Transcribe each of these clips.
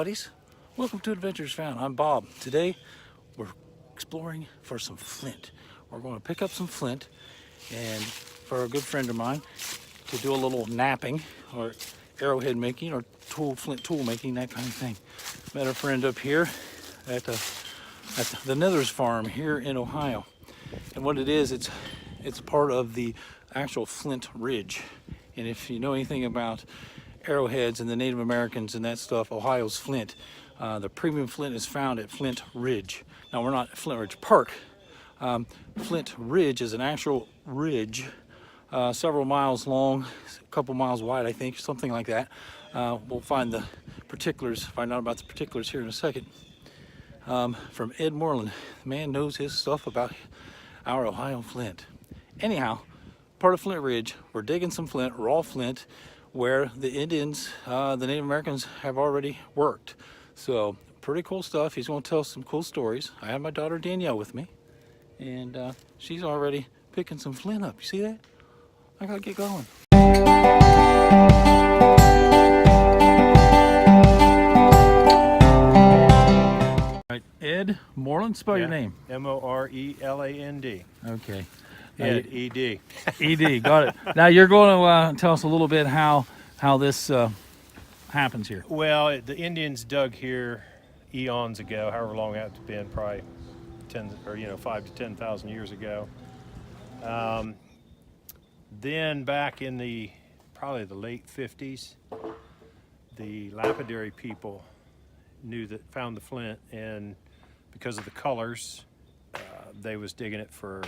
buddies. Welcome to Adventures Found. I'm Bob. Today we're exploring for some flint. We're going to pick up some flint and for a good friend of mine to do a little knapping or arrowhead making or flint tool making, that kind of thing. Met a friend up here at the Nithers farm here in Ohio. And what it is, it's part of the actual Flint Ridge. And if you know anything about arrowheads and the Native Americans and that stuff, Ohio's flint, the premium flint is found at Flint Ridge. Now we're not at Flint Ridge Park. Flint Ridge is an actual ridge, several miles long, a couple miles wide, I think, something like that. We'll find the particulars, find out about the particulars here in a second. From Ed Moreland. The man knows his stuff about our Ohio flint. Anyhow, part of Flint Ridge, we're digging some flint, raw flint, where the Indians, the Native Americans have already worked. So pretty cool stuff. He's going to tell some cool stories. I have my daughter Danielle with me, and she's already picking some flint up. You see that? I gotta get going. All right, Ed Moreland, spell your name. M-O-R-E-L-A-N-D. Okay. Ed, E-D. ED, got it. Now you're going to tell us a little bit how this happens here. Well, the Indians dug here eons ago, however long that's been, probably 5 to 10,000 years ago. Then back in probably the late 50s, the lapidary people found the flint, and because of the colors, they was digging it for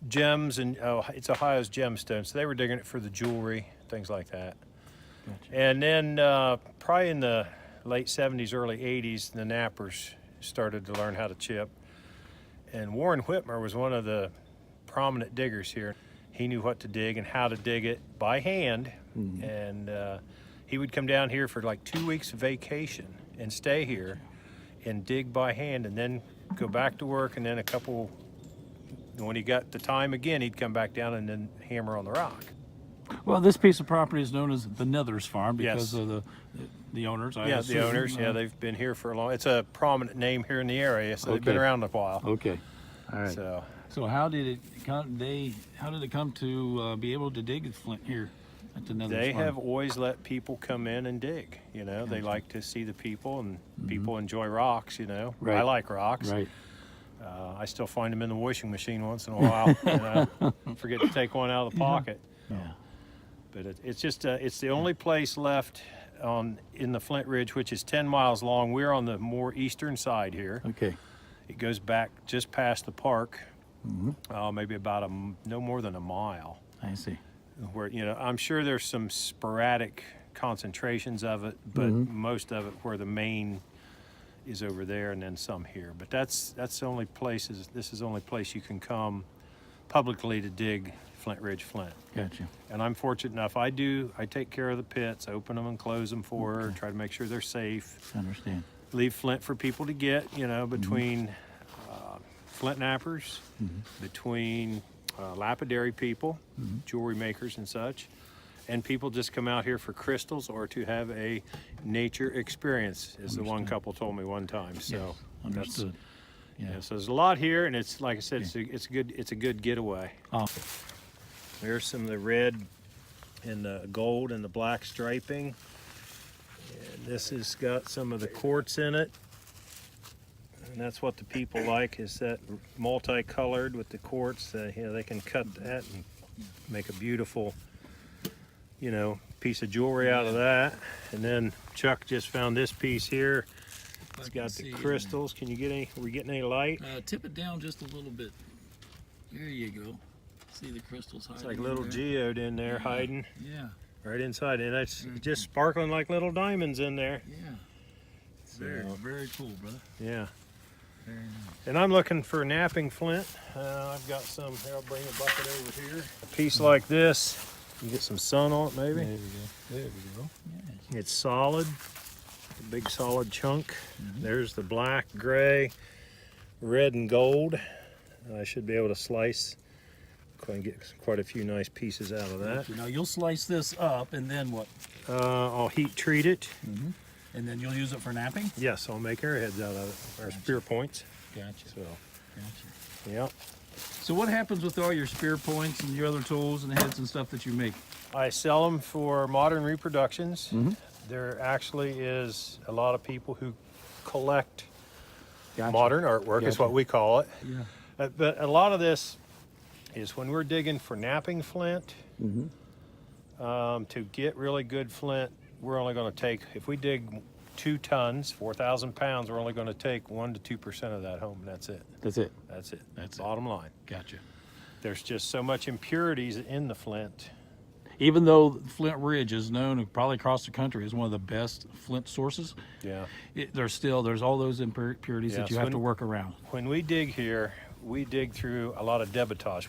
gems, and it's Ohio's gemstone, so they were digging it for the jewelry, things like that. Gotcha. And then probably in the late 70s, early 80s, the knappers started to learn how to chip. And Warren Whitmer was one of the prominent diggers here. He knew what to dig and how to dig it by hand. Mm-hmm. And he would come down here for like 2 weeks of vacation and stay here and dig by hand, and then go back to work, and then when he got the time again, he'd come back down and then hammer on the rock. Well, this piece of property is known as the Nithers farm because Yes. of the owners. The owners. Yeah, they've been here for a long. It's a prominent name here in the area, so they've been around a while. Okay, all right. So how did it come to be able to dig flint here at the Nithers farm? They have always let people come in and dig. They like to see the people, and people enjoy rocks. Right. I like rocks. Right. I still find them in the washing machine once in a while. Forget to take one out of the pocket. Yeah. But it's the only place left in the Flint Ridge, which is 10 miles long. We're on the more eastern side here. Okay. It goes back just past the park, maybe about no more than a mile. I see. Where I'm sure there's some sporadic concentrations of it, but most of it where the main is over there, and then some here. But that's the only places. This is the only place you can come publicly to dig Flint Ridge flint. Gotcha. And I'm fortunate enough. I take care of the pits, open them and close them for her, try to make sure they're safe. I understand. Leave flint for people to get, between flint knappers, between lapidary people, jewelry makers and such, and people just come out here for crystals or to have a nature experience, as the one couple told me one time. So yes. Understood. So there's a lot here, and it's like I said, it's a good getaway. Oh. There's some of the red and the gold and the black striping. And this has got some of the quartz in it. And that's what the people like, is that multicolored with the quartz. They can cut that and make a beautiful, piece of jewelry out of that. And then Chuck just found this piece here. It's got the crystals. Can you get any? Are we getting any light? Tip it down just a little bit. There you go. See the crystals hiding. It's like little geode in there, hiding. Yeah. Right inside, and it's just sparkling like little diamonds in there. Yeah. Very cool, brother. Yeah. Very nice. And I'm looking for knapping flint. I've got some. Here, I'll bring a bucket over here. A piece like this. You get some sun on it, maybe. There we go. There we go. Yes. It's solid. A big solid chunk. There's the black, gray, red, and gold. I should be able to slice and get quite a few nice pieces out of that. Now you'll slice this up, and then what? I'll heat treat it, And then you'll use it for knapping? Yes, I'll make arrowheads out of it, or spear points. Gotcha. So, Gotcha. yep. So what happens with all your spear points and your other tools and heads and stuff that you make? I sell them for modern reproductions. Mm-hmm. There actually is a lot of people who collect Gotcha. modern artwork, is Gotcha. what we call it. Yeah. But a lot of this is when we're digging for knapping flint. To get really good flint, we're only going to take, if we dig 2 tons, 4,000 pounds, we're only going to take 1 to 2% of that home. That's it. That's it. That's it. That's bottom line. Gotcha. There's just so much impurities in the flint. Even though Flint Ridge is known probably across the country as one of the best flint sources, Yeah. there's all those impurities that you have to work around. When we dig here, we dig through a lot of debitage,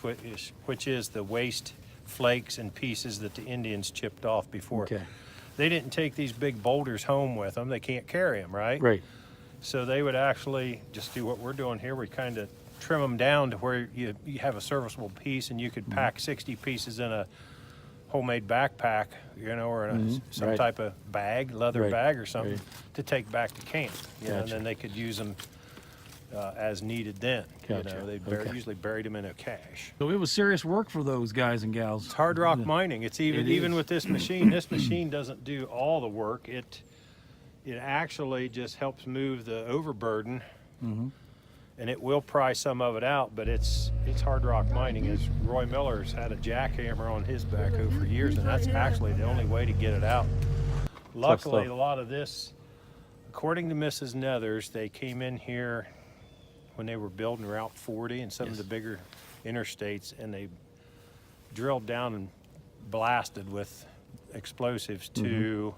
which is the waste flakes and pieces that the Indians chipped off before. Okay. They didn't take these big boulders home with them. They can't carry them, right? Right. So they would actually just do what we're doing here. We kind of trim them down to where you have a serviceable piece, and you could pack 60 pieces in a homemade backpack, you know, or in a, some type of bag, leather bag or something, to take back to camp. You know, and then they could use them as needed then. Gotcha. You know, they usually buried them in a cache. So it was serious work for those guys and gals. It's hard rock mining. It's even is. with this machine. This machine doesn't do all the work. It actually just helps move the overburden, and it will pry some of it out. But it's hard rock mining. As Roy Miller's had a jackhammer on his backhoe for years, and that's actually the only way to get it out. Luckily, a lot of this, according to Mrs. Nethers, they came in here when they were building Route 40 and some of the bigger interstates, and they drilled down and blasted with explosives to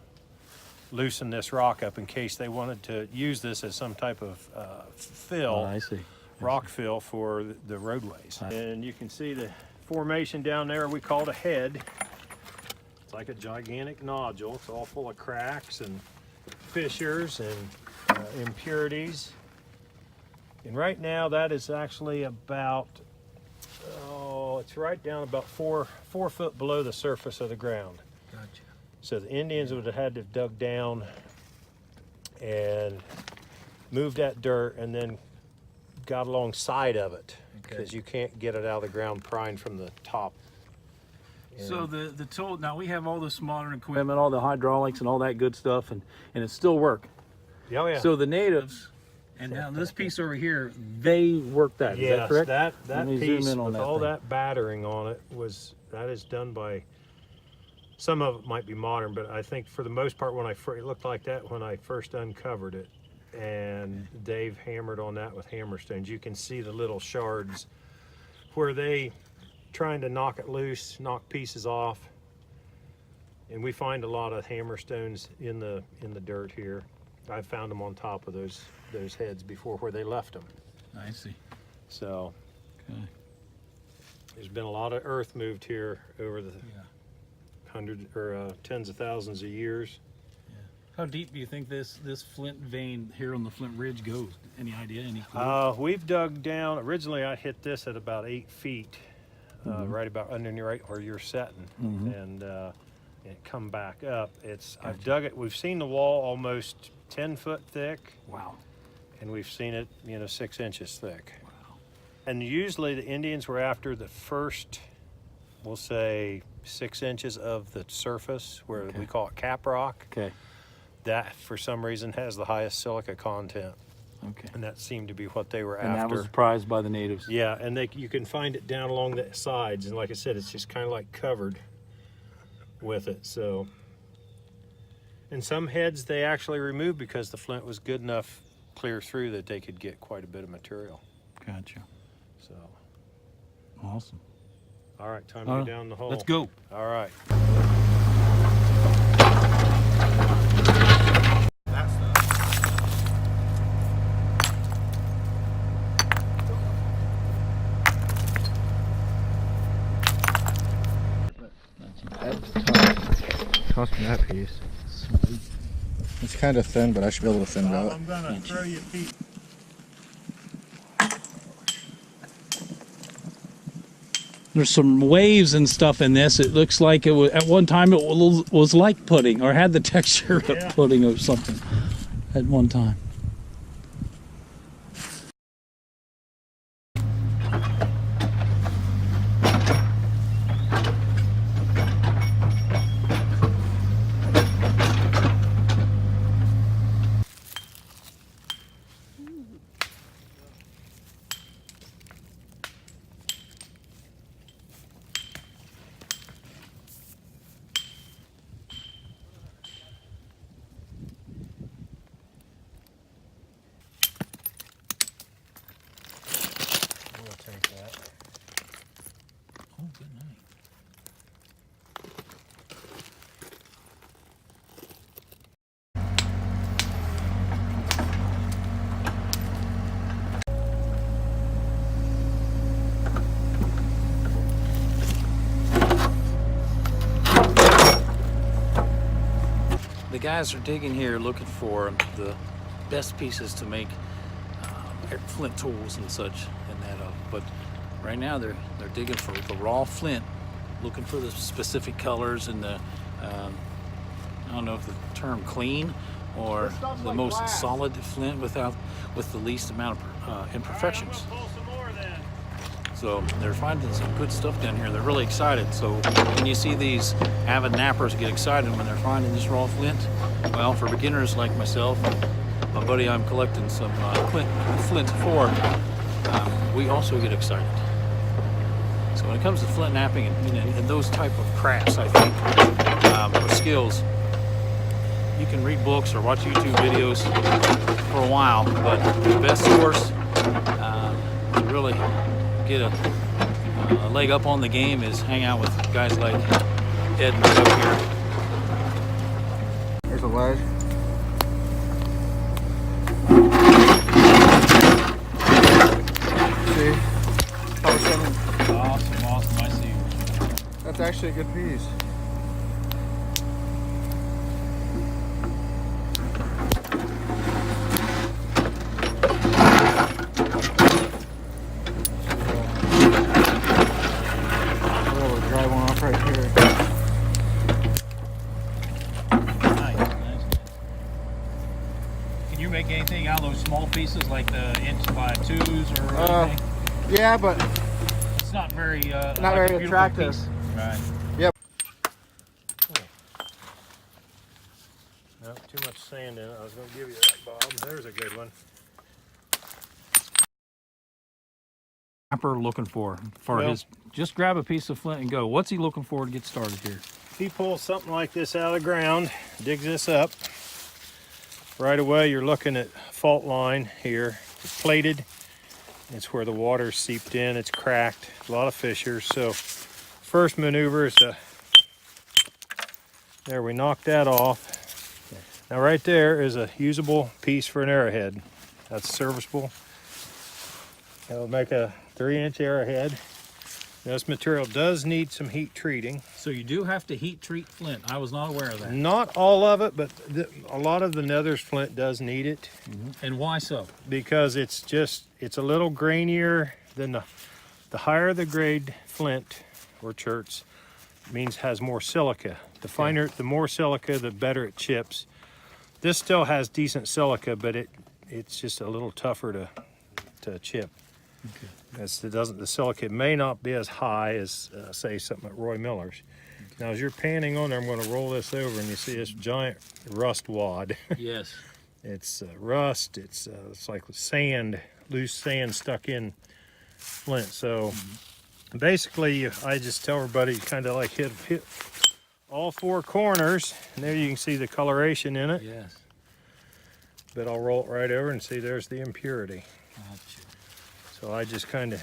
loosen this rock up in case they wanted to use this as some type of fill, rock fill for the roadways. And you can see the formation down there we call it a head. It's like a gigantic nodule. It's all full of cracks and fissures and impurities. And right now that is actually about, it's right down about four foot below the surface of the ground. Gotcha. So the Indians would have had to have dug down and moved that dirt and then got alongside of it, because you can't get it out of the ground prying from the top. So the tool, now we have all this modern equipment, all the hydraulics and all that good stuff, and it still work. Oh yeah. So the natives, and now this piece over here, they work that. Is that correct? that piece with all that battering on it that is done by, some of it might be modern, but I think for the most part it looked like that when I first uncovered it. And Dave hammered on that with hammer stones. You can see the little shards where they trying to knock it loose, knock pieces off. And we find a lot of hammer stones in the dirt here. I've found them on top of those heads before where they left them. I see. So there's been a lot of earth moved here over the tens of thousands of years. How deep do you think this flint vein here on the Flint Ridge goes? Any idea? Any clue? We've dug down. Originally, I hit this at about 8 feet, right about underneath right where you're setting, and it come back up. I've dug it. We've seen the wall almost 10 foot thick. Wow. And we've seen it, 6 inches thick. Wow. And usually the Indians were after the first, we'll say 6 inches of the surface, where we call it cap rock. Okay. That, for some reason, has the highest silica content. Okay. And that seemed to be what they were And after. that was prized by the natives. Yeah, and you can find it down along the sides. And like I said, it's just kind of like covered with it. So, and some heads they actually removed because the flint was good enough clear through that they could get quite a bit of material. Gotcha. So. Awesome. All right, time to go down the hole. Let's go. All right. Toss me that piece. It's kind of thin, but I should be able to thin it out. I'm gonna throw you a piece. There's some waves and stuff in this. It looks like it was, at one time it was like pudding, or had the texture of pudding or something at one time. We'll take that. Oh, good night. The guys are digging here looking for the best pieces to make flint tools and such and that but right now they're digging for the raw flint, looking for the specific colors and the I don't know if the term clean or the most solid flint with the least amount of imperfections. So they're finding some good stuff down here. They're really excited. So when you see these avid nappers get excited when they're finding this raw flint, well, for beginners like myself, my buddy I'm collecting some flint for, we also get excited. So when it comes to flint napping and those type of crafts, I think, or skills, you can read books or watch YouTube videos for a while, but the best source to really get a leg up on the game is hang out with guys like Ed and Chuck here. There's a ledge. See? Awesome, I see. That's actually a good piece. Make anything out of those small pieces like the 1x2s or anything? Yeah, but it's not very not like very attractive. Piece. Right. Yep. Cool. No, too much sand in it. I was going to give you that, Bob. There's a good one. Knapper looking for his. Just grab a piece of flint and go. What's he looking for to get started here? If he pulls something like this out of the ground, digs this up, right away you're looking at fault line here. It's plated. It's where the water seeped in. It's cracked. A lot of fissures. So first maneuver is there, we knocked that off. Now right there is a usable piece for an arrowhead. That's serviceable. It'll make a 3-inch arrowhead. This material does need some heat treating. So you do have to heat treat flint. I was not aware of that. Not all of it, but a lot of the Nether's flint does need it. And why so? Because it's a little grainier than the higher the grade flint or cherts means has more silica. The finer, the more silica, the better it chips. This still has decent silica, but it's just a little tougher to chip. Okay. The silica may not be as high as say something at Roy Miller's. Okay. Now as you're panning on there, I'm going to roll this over and you see this giant rust wad. Yes. It's rust. It's like sand, loose sand stuck in flint. So basically, I just tell everybody kind of like hit all 4 corners, and there you can see the coloration in it. Yes. But I'll roll it right over and see there's the impurity. Gotcha. So I just kind of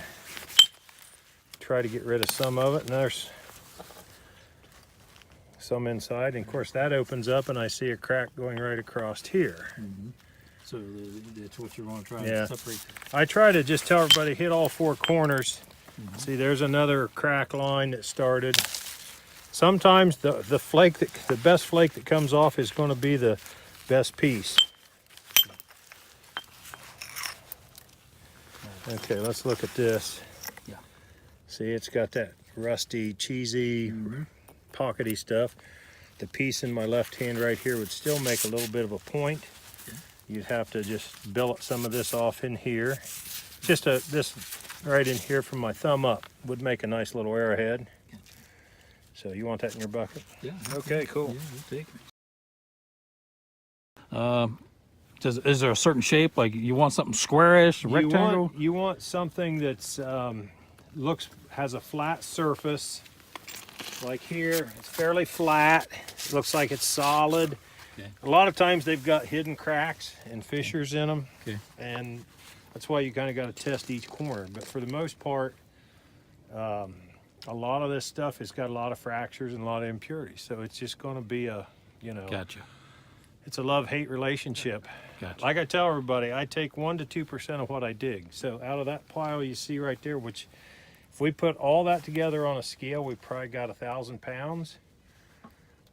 try to get rid of some of it, and there's some inside, and of course that opens up and I see a crack going right across here. So that's what you're going to try Yeah. to separate. I try to just tell everybody hit all 4 corners. See, there's another crack line that started. Sometimes the best flake that comes off is going to be the best piece. Okay, let's look at this. Yeah. See, it's got that rusty, cheesy, pockety stuff. The piece in my left hand right here would still make a little bit of a point. You'd have to just billet some of this off in here. Just this right in here from my thumb up would make a nice little arrowhead. So you want that in your bucket? Yeah. Okay, cool. Yeah, we'll take it. Is there a certain shape? Like you want something squarish, rectangle? You want something that's has a flat surface. Like here, it's fairly flat. It looks like it's solid. Okay. A lot of times they've got hidden cracks and fissures in them, Okay. and that's why you kind of got to test each corner. But for the most part, a lot of this stuff has got a lot of fractures and a lot of impurities. So it's just going to be a, you know, Gotcha. it's a love-hate relationship. Gotcha. Like I tell everybody, I take 1 to 2% of what I dig. So out of that pile you see right there, which if we put all that together on a scale, we probably got 1,000 pounds.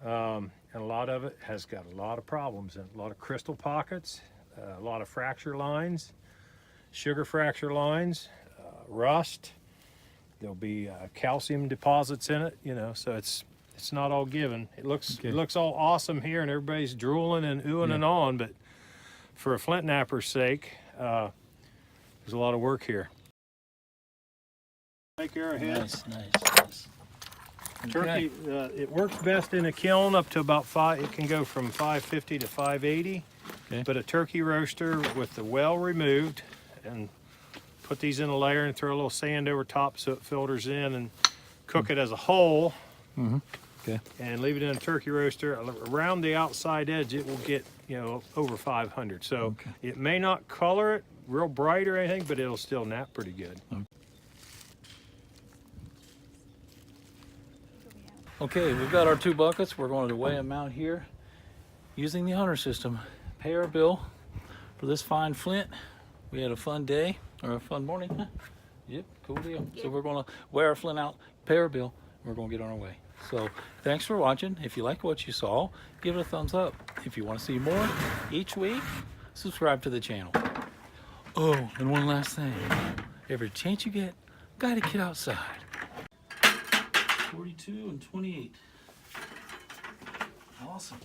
And a lot of it has got a lot of problems, and a lot of crystal pockets, a lot of fracture lines, sugar fracture lines, rust. There'll be calcium deposits in it, you know, so it's not all given. It looks all awesome here, and everybody's drooling and oohing and on, but for a flint knapper's sake, there's a lot of work here. Make arrowheads. Nice. Turkey, it works best in a kiln up to about it can go from 550 to 580. Okay. But a turkey roaster with the well removed, and put these in a layer and throw a little sand over top so it filters in, and cook it as a whole. Okay. And leave it in a turkey roaster. Around the outside edge, it will get, you know, over 500. So it may not color it real bright or anything, but it'll still nap pretty good. Okay, we've got our 2 buckets. We're going to weigh them out here using the hunter system. Pay our bill for this fine flint. We had a fun day, or a fun morning. Huh? Yep, cool deal. So we're going to weigh our flint out, pay our bill, and we're going to get on our way. So thanks for watching. If you like what you saw, give it a thumbs up. If you want to see more each week, subscribe to the channel. Oh, and one last thing. Every chance you get, gotta get outside. 42 and 28. Awesome.